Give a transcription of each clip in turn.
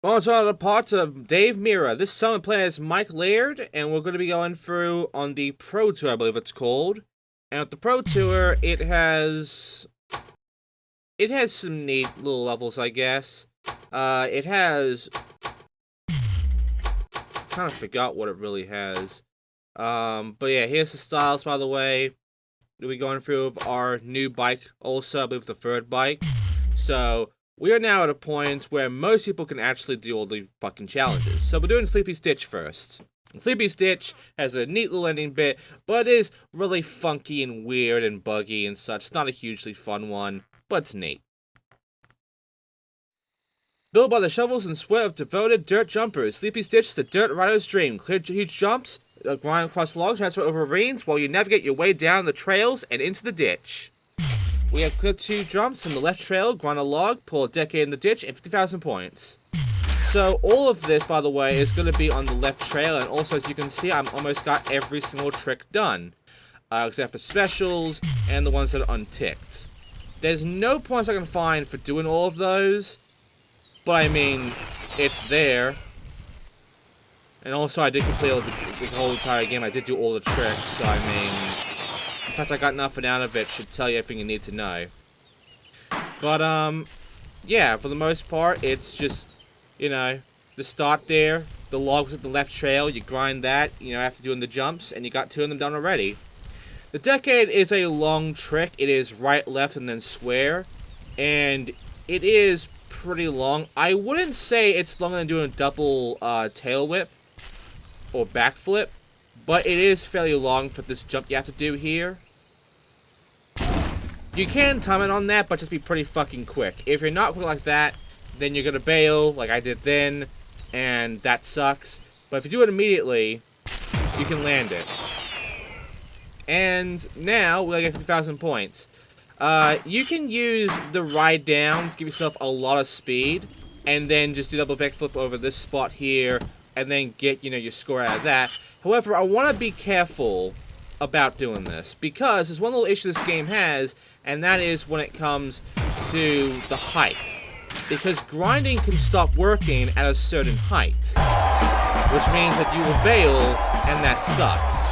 Well, to the parts of Dave Mirra. This time I'm playing as Mike Laird, and we're going to be going through on the Pro Tour, I believe it's called. And with the Pro Tour, it has some neat little levels, I guess. It has kind of forgot what it really has. But yeah, here's the styles, by the way. We'll be going through our new bike, also, I believe the third bike. So we are now at a point where most people can actually do all the fucking challenges. So we're doing Sleepy Stitch first. Sleepy Stitch has a neat little ending bit, but it is really funky and weird and buggy and such. It's not a hugely fun one, but it's neat. Built by the shovels and sweat of devoted dirt jumpers, Sleepy Stitch is the dirt rider's dream. Clear huge jumps, grind across logs, transfer over ravines, while you navigate your way down the trails and into the ditch. We have clear 2 jumps from the left trail, grind a log, pull a decade in the ditch, and 50,000 points. So all of this, by the way, is going to be on the left trail, and also, as you can see, I've almost got every single trick done. Except for specials, and the ones that are unticked. There's no points I can find for doing all of those, but I mean, it's there. And also, I did complete the whole entire game. I did do all the tricks, so I mean, the fact I got nothing out of it should tell you everything you need to know. But, yeah, for the most part, it's just, you know, the start there, the logs at the left trail, you grind that, you know, after doing the jumps, and you got 2 of them done already. The decade is a long trick. It is right, left, and then square, and it is pretty long. I wouldn't say it's longer than doing a double tail whip or backflip, but it is fairly long for this jump you have to do here. You can time it on that, but just be pretty fucking quick. If you're not quick like that, then you're gonna bail, like I did then, and that sucks. But if you do it immediately, you can land it. And now, we're gonna get 50,000 points. You can use the ride down to give yourself a lot of speed, and then just do double backflip over this spot here, and then get, you know, your score out of that. However, I want to be careful about doing this, because there's one little issue this game has, and that is when it comes to the height. Because grinding can stop working at a certain height, which means that you will bail, and that sucks.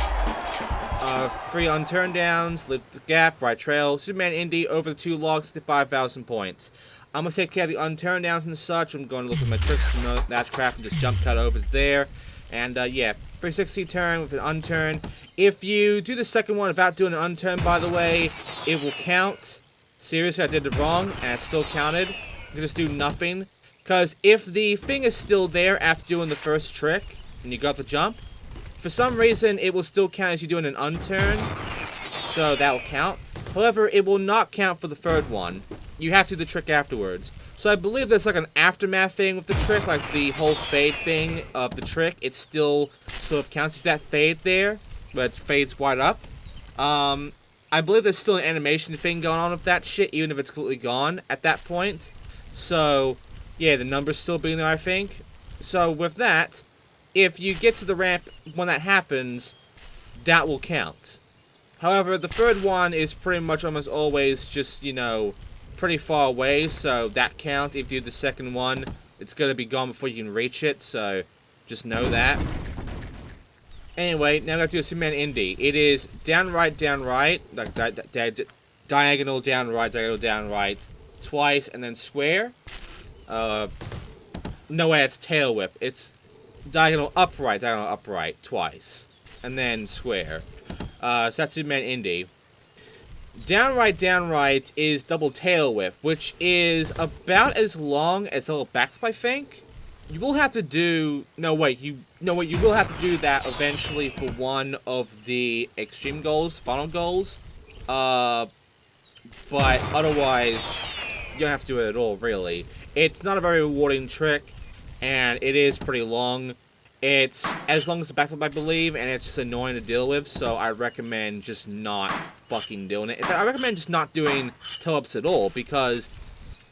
3 unturn downs, lift the gap, right trail, Superman Indy, over the 2 logs, 65,000 points. I'm going to take care of the unturn downs and such. I'm going to look at my tricks and that crap and just jump cut overs there. And yeah, 360 turn with an unturn. If you do the second one without doing an unturn, by the way, it will count. Seriously, I did it wrong, and it still counted. You can just do nothing. Because if the thing is still there after doing the first trick, and you got the jump, for some reason, it will still count as you doing an unturn, so that will count. However, it will not count for the third one. You have to do the trick afterwards. So I believe there's like an aftermath thing with the trick, like the whole fade thing of the trick. It still sort of counts as that fade there, but it fades wide up. I believe there's still an animation thing going on with that shit, even if it's completely gone at that point. So, yeah, the number's still being there, I think. So with that, if you get to the ramp when that happens, that will count. However, the third one is pretty much almost always just, you know, pretty far away, so that counts. If you do the second one, it's going to be gone before you can reach it, so just know that. Anyway, now I'm going to do a Superman Indy. It is down right, like diagonal down right, twice, and then square. No way, it's tail whip. It's diagonal upright, twice. And then square. So that's Superman Indy. Downright is double tail whip, which is about as long as a little backflip, I think. You will have to do... you will have to do that eventually for one of the extreme goals, final goals. But otherwise, you don't have to do it at all, really. It's not a very rewarding trick, and it is pretty long. It's as long as the backflip, I believe, and it's just annoying to deal with, so I recommend just not fucking doing it. In fact, I recommend just not doing tail-ups at all, because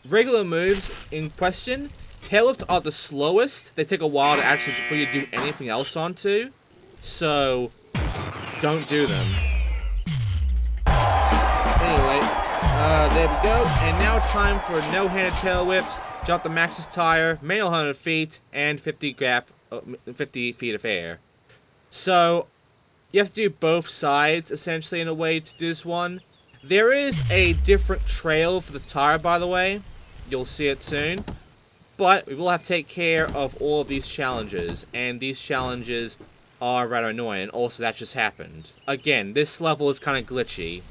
regular moves in question, tail-ups are the slowest. They take a while to actually before you do anything else onto, so don't do them. Anyway, there we go, and now it's time for no-handed tail whips. jump the Max's tire, manual 100 feet, and 50 feet of air. So, you have to do both sides, essentially, in a way to do this one. There is a different trail for the tire, by the way. You'll see it soon. But we will have to take care of all of these challenges. And these challenges are rather annoying. Also, that just happened. Again, this level is kind of glitchy.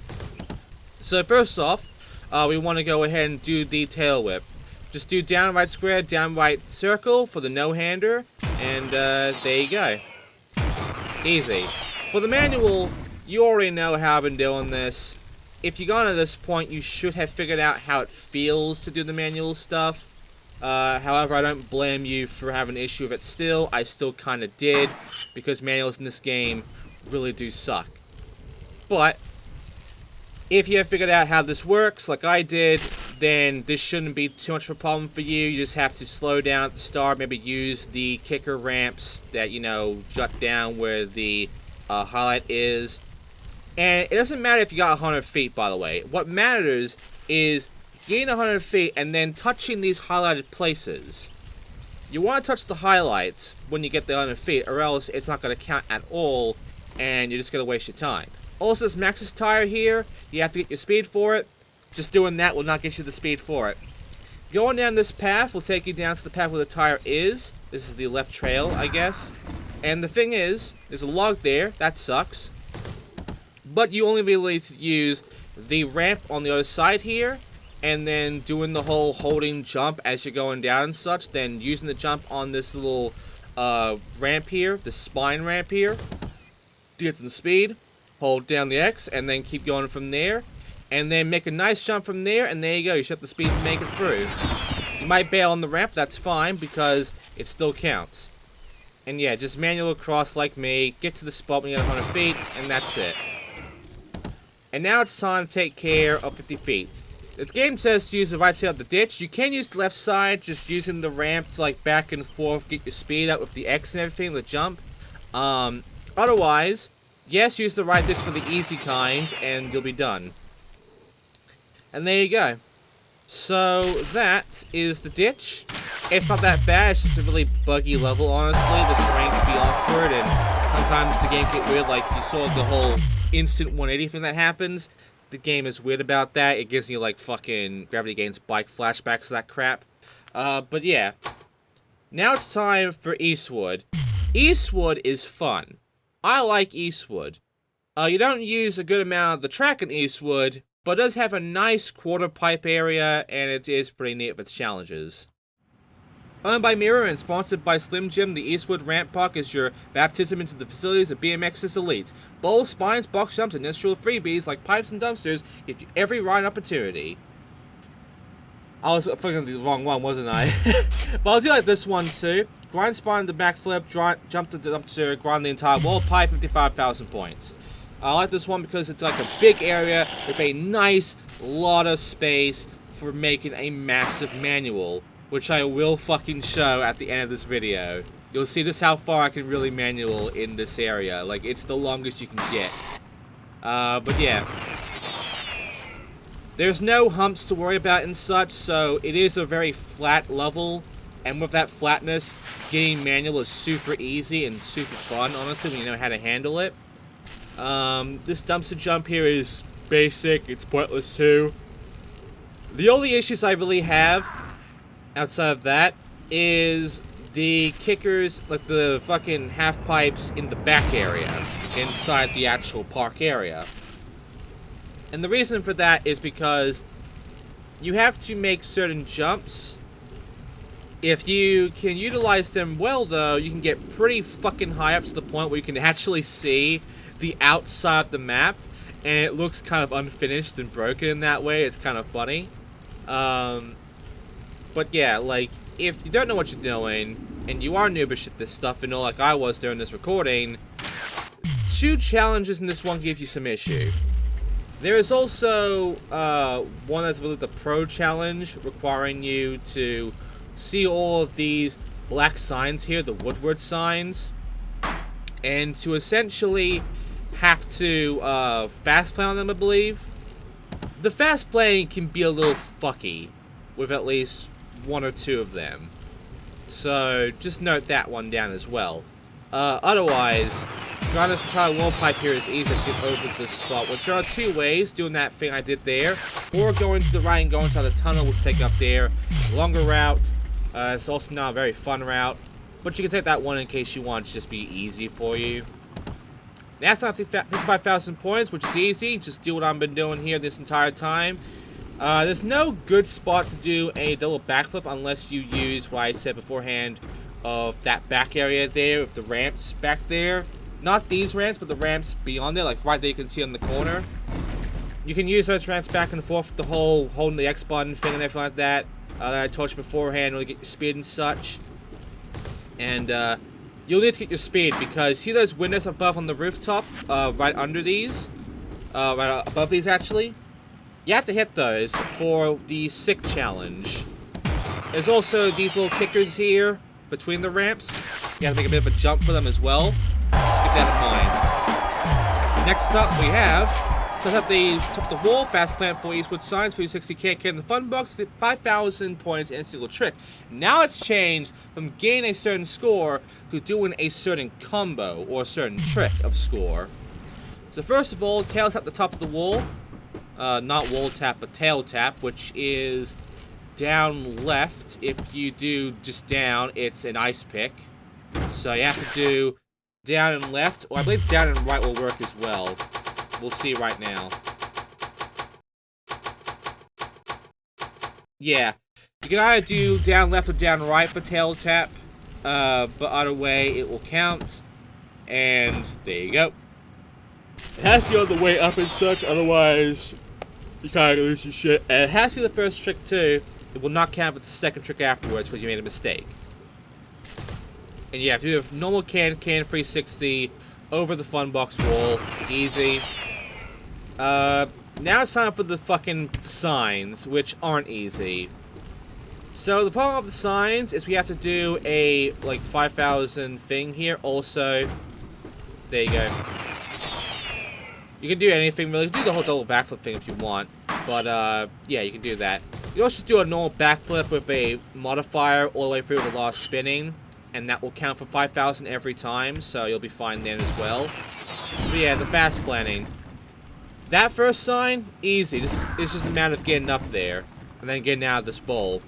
So, first off, we want to go ahead and do the tail whip. Just do down right square, down right circle for the no-hander. And there you go. Easy. For the manual, you already know how I've been doing this. If you got to this point, you should have figured out how it feels to do the manual stuff. However, I don't blame you for having an issue with it still. I still kind of did, because manuals in this game really do suck. But, if you have figured out how this works, like I did, then this shouldn't be too much of a problem for you. You just have to slow down at the start, maybe use the kicker ramps that, you know, jut down where the highlight is. And it doesn't matter if you got 100 feet, by the way. What matters is getting 100 feet and then touching these highlighted places. You want to touch the highlights when you get the 100 feet, or else it's not going to count at all, and you're just going to waste your time. Also, this Max's tire here, you have to get your speed for it. Just doing that will not get you the speed for it. Going down this path will take you down to the path where the tire is. This is the left trail, I guess. And the thing is, there's a log there. That sucks. But you only really use the ramp on the other side here, and then doing the whole holding jump as you're going down and such, then using the jump on this little ramp here, the spine ramp here, to get to the speed. Hold down the X, and then keep going from there. And then make a nice jump from there, and there you go. You shut the speed to make it through. You might bail on the ramp, that's fine, because it still counts. And yeah, just manual across like me, get to the spot when you get 100 feet, and that's it. And now it's time to take care of 50 feet. The game says to use the right side of the ditch. You can use the left side, just using the ramp to like back and forth, get your speed up with the X and everything, the jump. Otherwise, yes, use the right ditch for the easy kind, and you'll be done. And there you go. So, that is the ditch. It's not that bad, it's just a really buggy level, honestly. The terrain can be awkward, and sometimes the game can get weird, like you saw the whole instant 180 thing that happens. The game is weird about that. It gives you, like, fucking Gravity Gains bike flashbacks, that crap. But yeah. Now it's time for Eastwood. Eastwood is fun. I like Eastwood. You don't use a good amount of the track in Eastwood, but it does have a nice quarter pipe area, and it is pretty neat with its challenges. Owned by Mirra and sponsored by Slim Jim, the Eastwood Ramp Park is your baptism into the facilities of BMX's elite. Bowls, spines, box jumps, and industrial freebies like pipes and dumpsters give you every ride opportunity. I was fucking the wrong one, wasn't I? But I'll do like this one too. Grind spine to backflip, jump to the dumpster, grind the entire wall pipe, 55,000 points. I like this one because it's like a big area with a nice lot of space for making a massive manual, which I will fucking show at the end of this video. You'll see just how far I can really manual in this area. Like, it's the longest you can get. But yeah. There's no humps to worry about and such, so it is a very flat level. And with that flatness, getting manual is super easy and super fun, honestly, when you know how to handle it. This dumpster jump here is basic, it's pointless too. The only issues I really have, outside of that, is the kickers, like the fucking half pipes in the back area, inside the actual park area. And the reason for that is because you have to make certain jumps. If you can utilize them well, though, you can get pretty fucking high up to the point where you can actually see the outside of the map, and it looks kind of unfinished and broken in that way. It's kind of funny. But yeah, like, if you don't know what you're doing, and you are noobish at this stuff, and all like I was during this recording, 2 challenges in this one give you some issue. There is also one that's really the pro challenge, requiring you to see all of these black signs here, the Woodward signs, and to essentially have to fast play on them, I believe. The fast playing can be a little fucky with at least one or two of them. So just note that one down as well. Otherwise, around this entire wall pipe here is easy to get over to this spot, which there are two ways, doing that thing I did there, or going to the right and going inside the tunnel, which will take up there. Longer route. It's also not a very fun route, but you can take that one in case you want it to just be easy for you. That's not 55,000 points, which is easy. Just do what I've been doing here this entire time. There's no good spot to do a double backflip unless you use what I said beforehand of that back area there, with the ramps back there. Not these ramps, but the ramps beyond there, like right there you can see on the corner. You can use those ramps back and forth with the whole holding the X button thing and everything like that. That I told you beforehand, to get your speed and such. And you'll need to get your speed because see those windows above on the rooftop, right under these, right above these actually. You have to hit those for the sick challenge. There's also these little kickers here between the ramps. You have to make a bit of a jump for them as well. Just keep that in mind. Next up we have, at the top of the wall, fast plan for Eastwood signs, 360k in the fun box, 5,000 points in a single trick. Now it's changed from getting a certain score to doing a certain combo or a certain trick of score. So first of all, tail tap the top of the wall. Not wall tap, but tail tap, which is down left. If you do just down, it's an ice pick. So you have to do down and left, or I believe down and right will work as well. We'll see right now. Yeah, you can either do down left or down right for tail tap, but either way it will count. And there you go. It has to be on the way up and such, otherwise you kind of lose your shit. And it has to be the first trick too. It will not count if it's the second trick afterwards because you made a mistake. And you have to do a normal can 360 over the fun box wall. Easy. Now it's time for the fucking signs, which aren't easy. So the problem of the signs is we have to do a, like, 5,000 thing here. Also, there you go. You can do anything, really. You can do the whole double backflip thing if you want. But, yeah, you can do that. You also do a normal backflip with a modifier all the way through with a lot of spinning. And that will count for 5,000 every time, so you'll be fine then as well. But yeah, the fast planning. That first sign, easy. It's just a matter of getting up there. And then getting out of this bowl.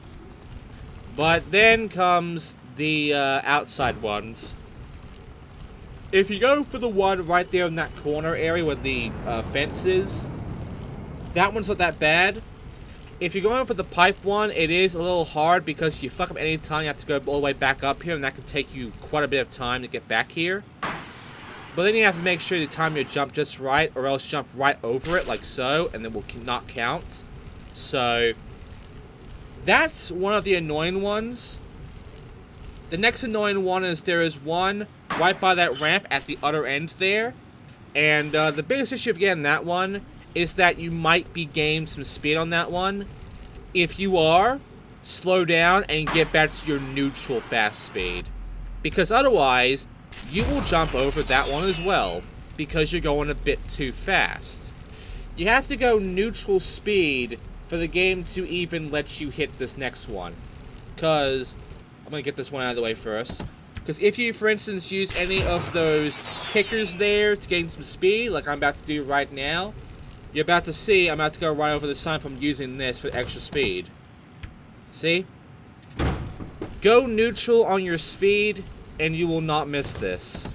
But then comes the outside ones. If you go for the one right there in that corner area where the fence is, that one's not that bad. If you're going for the pipe one, it is a little hard because you fuck up any time, you have to go all the way back up here, and that can take you quite a bit of time to get back here. But then you have to make sure you time your jump just right, or else jump right over it, like so, and then will not count. So, that's one of the annoying ones. The next annoying one is there is one right by that ramp at the other end there. And the biggest issue of getting that one is that you might be gaining some speed on that one. If you are, slow down and get back to your neutral fast speed. Because otherwise, you will jump over that one as well, because you're going a bit too fast. You have to go neutral speed for the game to even let you hit this next one. Because, I'm going to get this one out of the way first. Because if you, for instance, use any of those kickers there to gain some speed, like I'm about to do right now, you're about to see I'm about to go right over the sign from using this for extra speed. See? Go neutral on your speed, and you will not miss this.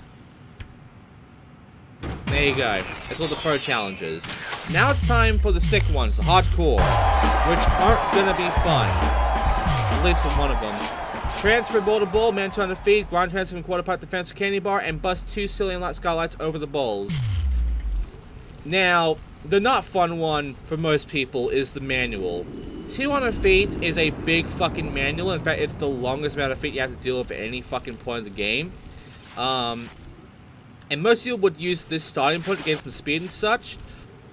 There you go. That's all the pro challenges. Now it's time for the sick ones, the hardcore, which aren't gonna be fun. At least for one of them. Transfer ball to ball, man 200 feet, ground transfer from quarter pipe defense candy bar, and bust 2 ceiling light skylights over the balls. Now, the not fun one for most people is the manual. 200 feet is a big fucking manual. In fact, it's the longest amount of feet you have to deal with at any fucking point of the game. And most people would use this starting point to gain some speed and such.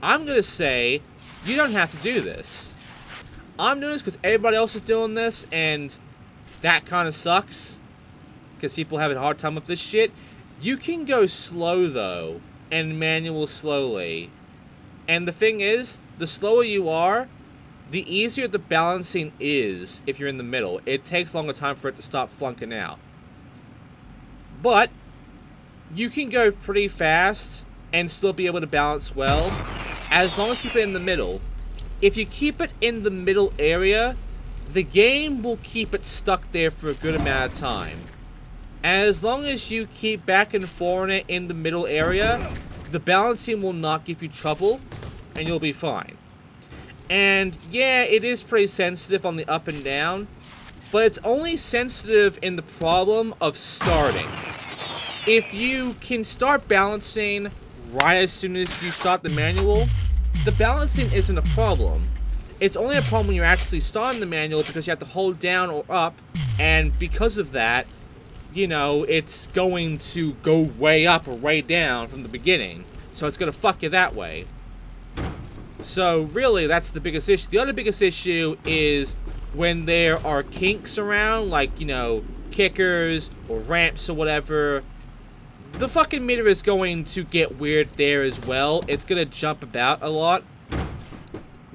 I'm gonna say, you don't have to do this. I'm doing this because everybody else is doing this, and that kind of sucks. Because people have a hard time with this shit. You can go slow, though, and manual slowly. And the thing is, the slower you are, the easier the balancing is if you're in the middle. It takes a longer time for it to stop flunking out. But you can go pretty fast and still be able to balance well, as long as you keep it in the middle. If you keep it in the middle area, the game will keep it stuck there for a good amount of time. As long as you keep back and forth it in the middle area, the balancing will not give you trouble, and you'll be fine. And yeah, it is pretty sensitive on the up and down, but it's only sensitive in the problem of starting. If you can start balancing right as soon as you start the manual, the balancing isn't a problem. It's only a problem when you're actually starting the manual because you have to hold down or up, and because of that, you know, it's going to go way up or way down from the beginning. So it's going to fuck you that way. So really, that's the biggest issue. The other biggest issue is when there are kinks around, like, you know, kickers or ramps or whatever. The fucking meter is going to get weird there as well. It's going to jump about a lot.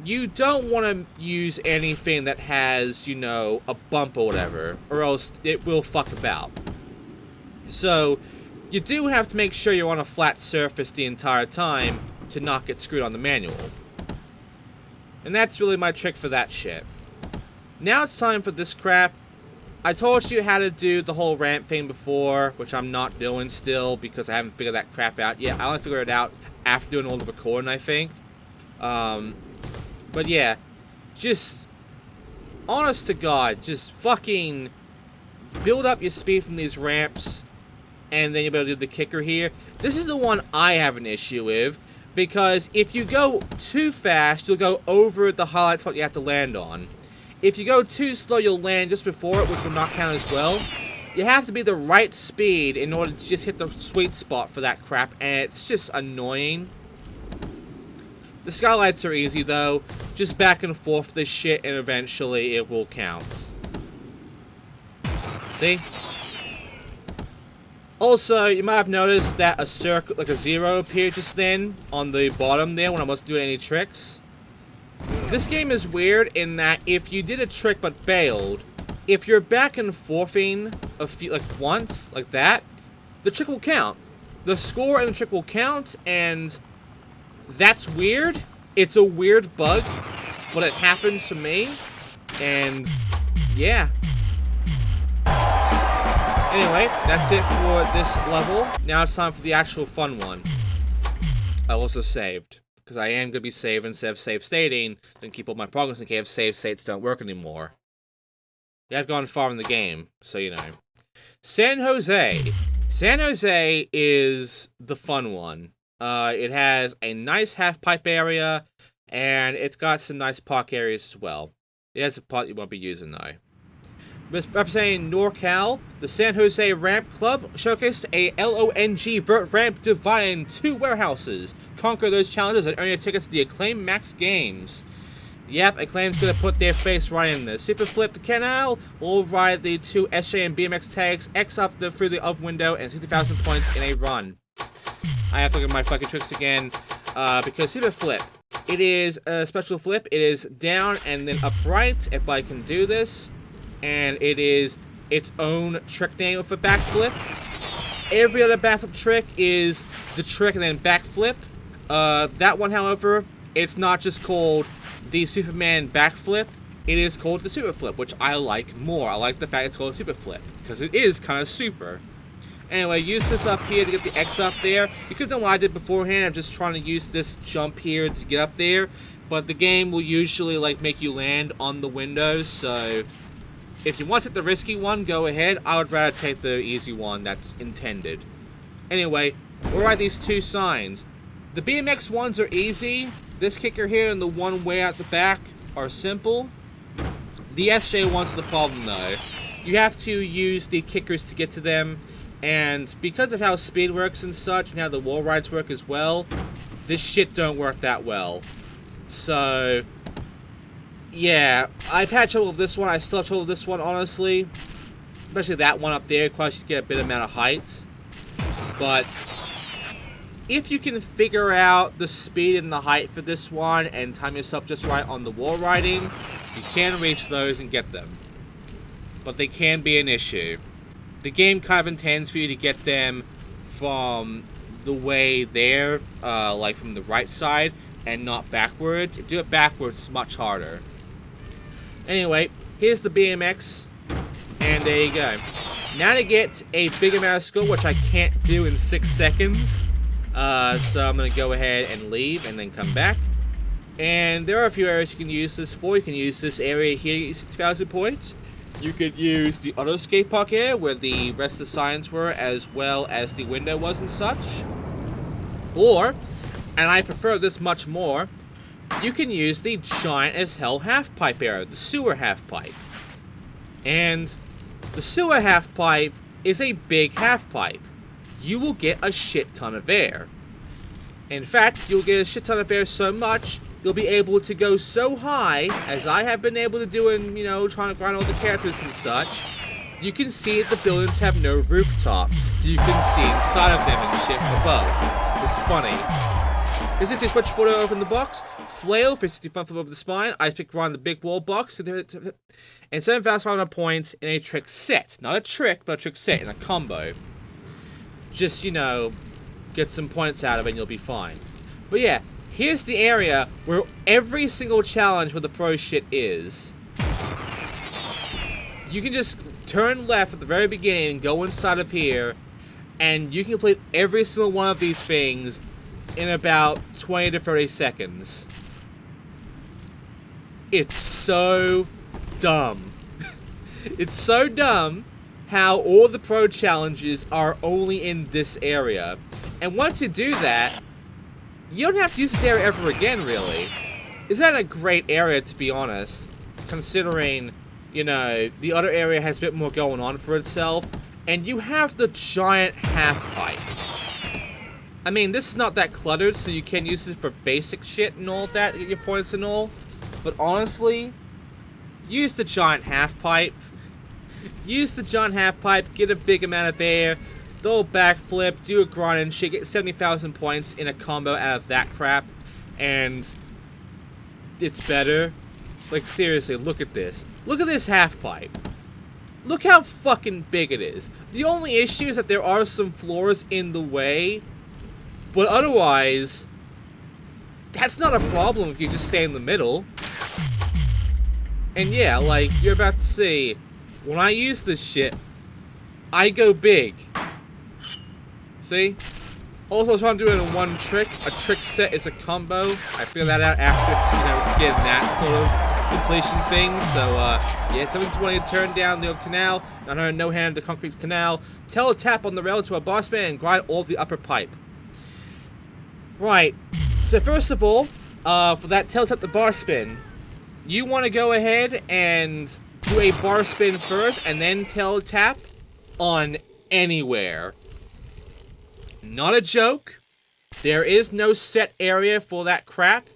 You don't want to use anything that has, you know, a bump or whatever, or else it will fuck about. So, you do have to make sure you're on a flat surface the entire time to not get screwed on the manual. And that's really my trick for that shit. Now it's time for this crap. I told you how to do the whole ramp thing before, which I'm not doing still because I haven't figured that crap out yet. I only figured it out after doing all the recording, I think. But yeah, just, honest to God, just fucking build up your speed from these ramps, and then you'll be able to do the kicker here. This is the one I have an issue with, because if you go too fast, you'll go over the highlight spot you have to land on. If you go too slow, you'll land just before it, which will not count as well. You have to be the right speed in order to just hit the sweet spot for that crap, and it's just annoying. The skylights are easy, though. Just back and forth this shit, and eventually it will count. See? Also, you might have noticed that a circle, like a 0, appeared just then on the bottom there when I wasn't doing any tricks. This game is weird in that if you did a trick but failed, if you're back and forthing a few, like once, like that, the trick will count. The score and the trick will count, and that's weird. It's a weird bug, but it happens to me, and yeah. Anyway, that's it for this level. Now it's time for the actual fun one. I also saved, because I am going to be saving instead of save stating, and keep all my progress in case save states don't work anymore. Yeah, I've gone far in the game, so you know. San Jose. San Jose is the fun one. It has a nice half-pipe area, and it's got some nice park areas as well. It has a part you won't be using, though. Representing NorCal, the San Jose Ramp Club showcased a LONG vert ramp dividing 2 warehouses. Conquer those challenges and earn your tickets to the Acclaim Max Games. Yep, Acclaim's gonna put their face right in this. Super Flip the Canal will ride the 2 SJ and BMX tags, X up through the up window, and 60,000 points in a run. I have to look at my fucking tricks again, because Super Flip, it is a special flip. It is down and then upright, if I can do this. And it is its own trick name with a backflip. Every other backflip trick is the trick and then backflip. That one, however, it's not just called the Superman backflip. It is called the super flip, which I like more. I like the fact it's called a super flip, because it is kind of super. Anyway, use this up here to get the X up there. You could have done what I did beforehand. I'm just trying to use this jump here to get up there. But the game will usually, like, make you land on the windows, so if you want to take the risky one, go ahead. I would rather take the easy one that's intended. Anyway, we'll write these 2 signs. The BMX ones are easy. This kicker here and the one way out the back are simple. The SJ ones are the problem, though. You have to use the kickers to get to them, and because of how speed works and such, and how the wall rides work as well, this shit don't work that well. So yeah, I've had trouble with this one. I still have trouble with this one, honestly. Especially that one up there. Requires you to get a bit amount of height. But if you can figure out the speed and the height for this one and time yourself just right on the wall riding, you can reach those and get them. But they can be an issue. The game kind of intends for you to get them from the way there, like from the right side, and not backwards. If you do it backwards, it's much harder. Anyway, here's the BMX, and there you go. Now to get a big amount of score, which I can't do in 6 seconds. So I'm going to go ahead and leave and then come back. And there are a few areas you can use this for. You can use this area here to get 6,000 points. You could use the other skate park area where the rest of the signs were, as well as the window was and such. Or, and I prefer this much more, you can use the giant as hell half pipe area, the sewer half pipe. And the sewer half pipe is a big half pipe. You will get a shit ton of air. In fact, you'll get a shit ton of air so much, you'll be able to go so high, as I have been able to do in, you know, trying to grind all the characters and such. You can see that the buildings have no rooftops, so you can see inside of them and shit above. It's funny. This is a switch photo to open the box. Flail for 65 flip over the spine. Ice pick around the big wall box. And 7,500 points in a trick set. Not a trick, but a trick set in a combo. Just, you know, get some points out of it and you'll be fine. But yeah, here's the area where every single challenge with the pro shit is. You can just turn left at the very beginning and go inside of here, and you can complete every single one of these things in about 20 to 30 seconds. It's so dumb. It's so dumb how all the pro challenges are only in this area. And once you do that, you don't have to use this area ever again, really. Isn't that a great area, to be honest? Considering, you know, the other area has a bit more going on for itself. And you have the giant half pipe. I mean, this is not that cluttered, so you can use it for basic shit and all that, to get your points and all. But honestly, use the giant half pipe. Use the giant half pipe, get a big amount of air, throw a backflip, do a grind and shit, get 70,000 points in a combo out of that crap, and it's better. Like, seriously, look at this. Look at this half pipe. Look how fucking big it is. The only issue is that there are some floors in the way, but otherwise, that's not a problem if you just stay in the middle. And yeah, like, you're about to see, when I use this shit, I go big. See? Also, I was trying to do it in one trick. A trick set is a combo. I figured that out after, you know, getting that sort of completion thing. So, yeah, 720 to turn down the old canal. 900 no-hand the concrete canal. Tap on the rail to a bar spin and grind all the upper pipe. Right. So, first of all, for that tap the bar spin, you want to go ahead and do a bar spin first and then tap on anywhere. Not a joke. There is no set area for that crap.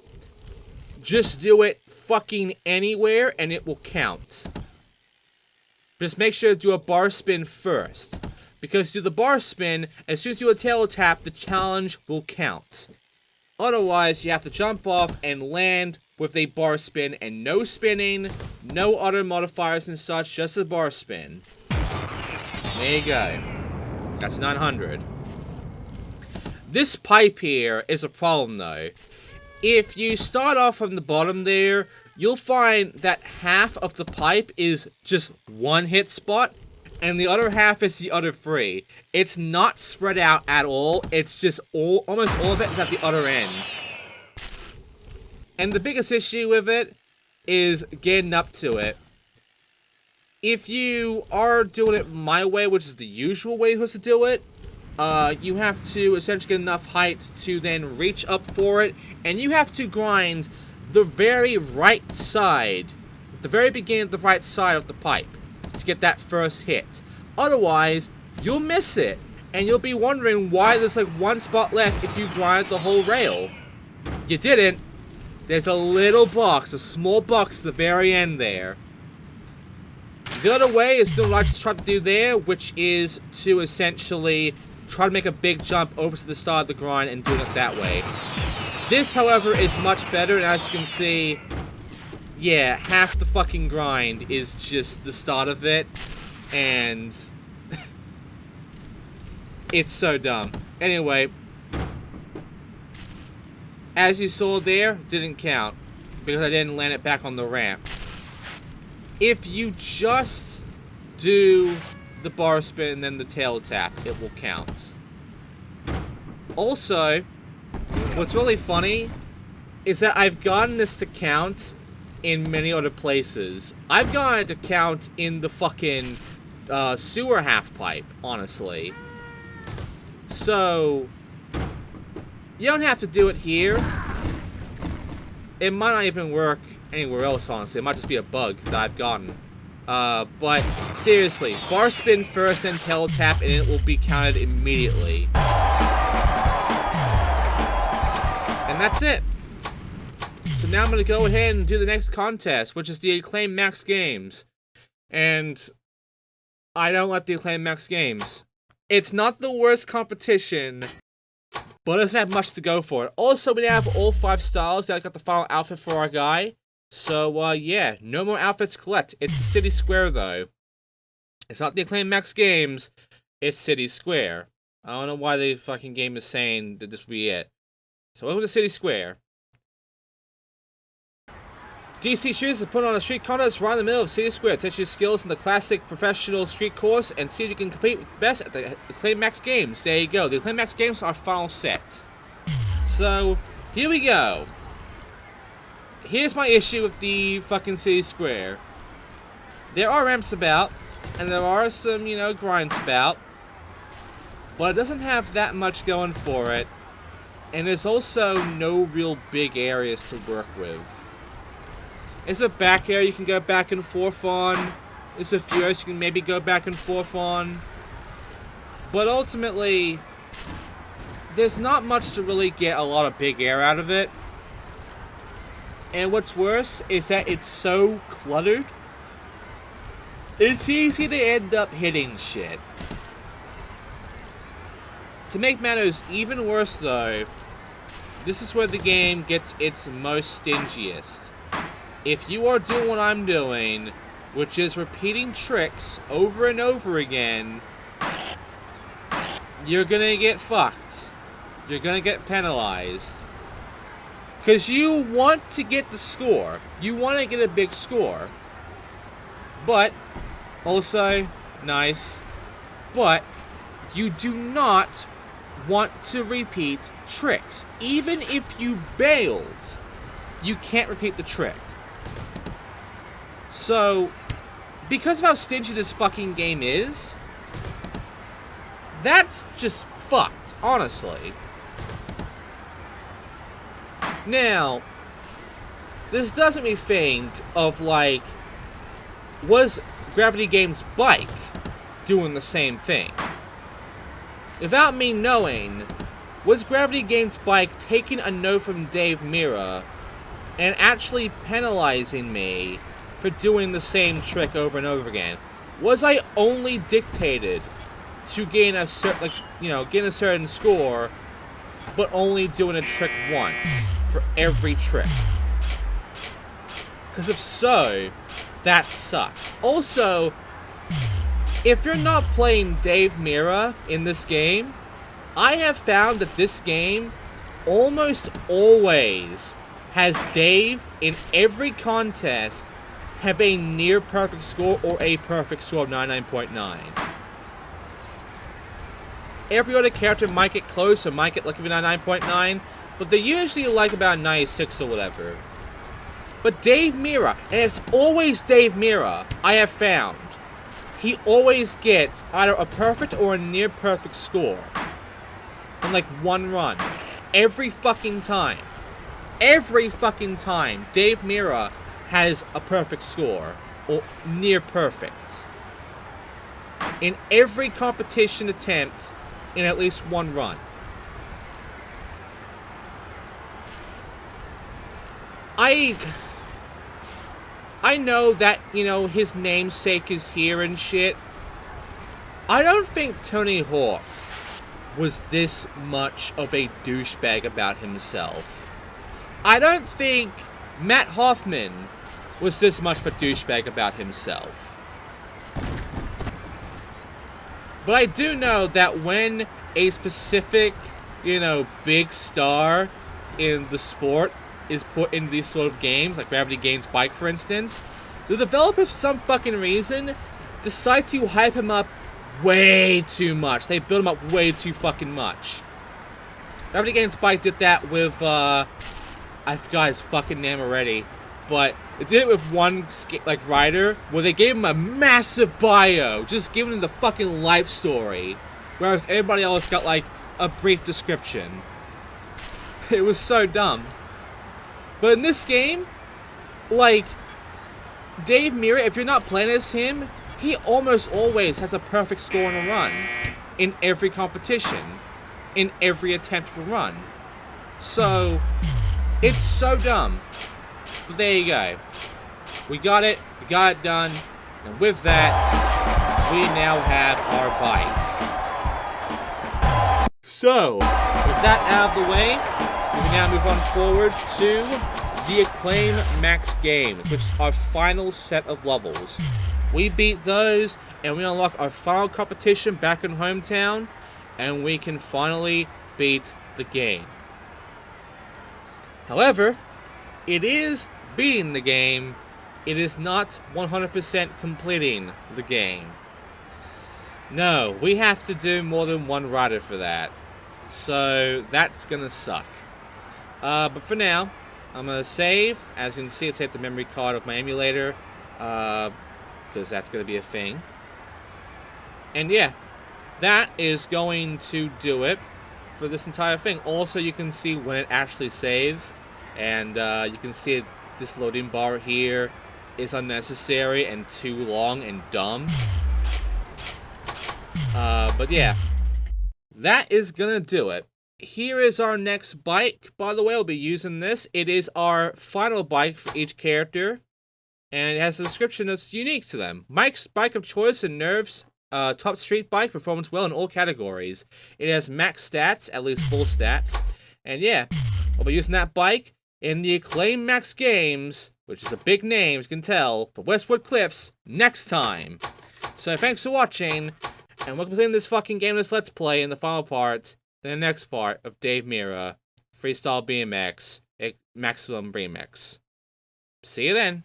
Just do it fucking anywhere and it will count. Just make sure to do a bar spin first. Because do the bar spin, as soon as you do a tail tap, the challenge will count. Otherwise, you have to jump off and land with a bar spin and no spinning, no other modifiers and such, just a bar spin. There you go. That's 900. This pipe here is a problem though. If you start off from the bottom there, you'll find that half of the pipe is just one hit spot, and the other half is the other three. It's not spread out at all, it's just almost all of it is at the other end. And the biggest issue with it is getting up to it. If you are doing it my way, which is the usual way you're supposed to do it, you have to essentially get enough height to then reach up for it, and you have to grind the very right side, the very beginning of the right side of the pipe, to get that first hit. Otherwise, you'll miss it, and you'll be wondering why there's like one spot left if you grind the whole rail. You didn't. There's a little box, a small box at the very end there. The other way is still what I just tried to do there, which is to essentially try to make a big jump over to the start of the grind and doing it that way. This, however, is much better, and as you can see, yeah, half the fucking grind is just the start of it, and it's so dumb. Anyway, as you saw there, didn't count, because I didn't land it back on the ramp. If you just do the bar spin and then the tail tap, it will count. Also, what's really funny is that I've gotten this to count in many other places. I've gotten it to count in the fucking sewer half pipe, honestly. So, you don't have to do it here. It might not even work anywhere else, honestly. It might just be a bug that I've gotten. But seriously, bar spin first, then tail tap, and it will be counted immediately. And that's it. So now I'm going to go ahead and do the next contest, which is the Acclaim Max Games. And I don't like the Acclaim Max Games. It's not the worst competition, but it doesn't have much to go for it. Also, we now have all 5 styles. I got the final outfit for our guy. So, yeah, no more outfits to collect. It's City Square, though. It's not the Acclaim Max Games. It's City Square. I don't know why the fucking game is saying that this will be it. So, welcome to City Square. DC Shooters is put on a street contest right in the middle of City Square. Test your skills in the classic professional street course and see if you can compete with the best at the Acclaim Max Games. There you go. The Acclaim Max Games are our final set. So, here we go. Here's my issue with the fucking City Square. There are ramps about, and there are some, you know, grinds about, but it doesn't have that much going for it, and there's also no real big areas to work with. There's a back area you can go back and forth on. There's a few areas you can maybe go back and forth on. But ultimately, there's not much to really get a lot of big air out of it. And what's worse is that it's so cluttered. It's easy to end up hitting shit. To make matters even worse though, this is where the game gets its most stingiest. If you are doing what I'm doing, which is repeating tricks over and over again, you're gonna get fucked. You're gonna get penalized. Because you want to get the score. You want to get a big score. But, also, nice, but you do not want to repeat tricks. Even if you bailed, you can't repeat the trick. So, because of how stingy this fucking game is, that's just fucked, honestly. Now, this does make me think of, like, was Gravity Games' bike doing the same thing? Without me knowing, was Gravity Games' bike taking a note from Dave Mirra and actually penalizing me for doing the same trick over and over again? Was I only dictated to gain a gain a certain score, but only doing a trick once for every trick? Because if so, that sucks. Also, if you're not playing Dave Mirra in this game, I have found that this game almost always has Dave in every contest have a near perfect score or a perfect score of 99.9. Every other character might get close or might get like 99.9, but they usually like about 96 or whatever. But Dave Mirra, and it's always Dave Mirra, I have found, he always gets either a perfect or a near perfect score in like one run. Every fucking time. Every fucking time Dave Mirra has a perfect score or near perfect in every competition attempt in at least one run. I know that, you know, his namesake is here and shit. I don't think Tony Hawk was this much of a douchebag about himself. I don't think Matt Hoffman was this much of a douchebag about himself. But I do know that when a specific, big star in the sport is put in these sort of games, like Gravity Gains Bike, for instance, the developers, for some fucking reason, decide to hype him up way too much. They build him up way too fucking much. Gravity Gains Bike did that with, I forgot his fucking name already, but they did it with one, rider, where they gave him a massive bio, just giving him the fucking life story, whereas everybody else got, a brief description. It was so dumb. But in this game, Dave Mirra, if you're not playing as him, he almost always has a perfect score on a run. In every competition. In every attempt to run. So, it's so dumb. But there you go. We got it done. And with that, we now have our bike. So, with that out of the way, we can now move on forward to the Acclaim Max game, which is our final set of levels. We beat those, and we unlock our final competition back in hometown, and we can finally beat the game. However, it is beating the game. It is not 100% completing the game. No, we have to do more than one rider for that. So, that's gonna suck. But for now, I'm gonna save. As you can see, it's hit the memory card of my emulator. Because that's gonna be a thing. And yeah, that is going to do it for this entire thing. Also, you can see when it actually saves. And you can see this loading bar here is unnecessary and too long and dumb. But yeah, that is gonna do it. Here is our next bike. By the way, I'll be using this. It is our final bike for each character. And it has a description that's unique to them. Mike's bike of choice and Nerve's top street bike, performs well in all categories. It has max stats, at least full stats. And yeah, I'll be using that bike in the Acclaim Max games, which is a big name, as you can tell, for Westwood Cliffs next time. So thanks for watching, and we'll complete this fucking game, this Let's Play, in the final part, in the next part of Dave Mirra Freestyle BMX Maximum Remix. See you then.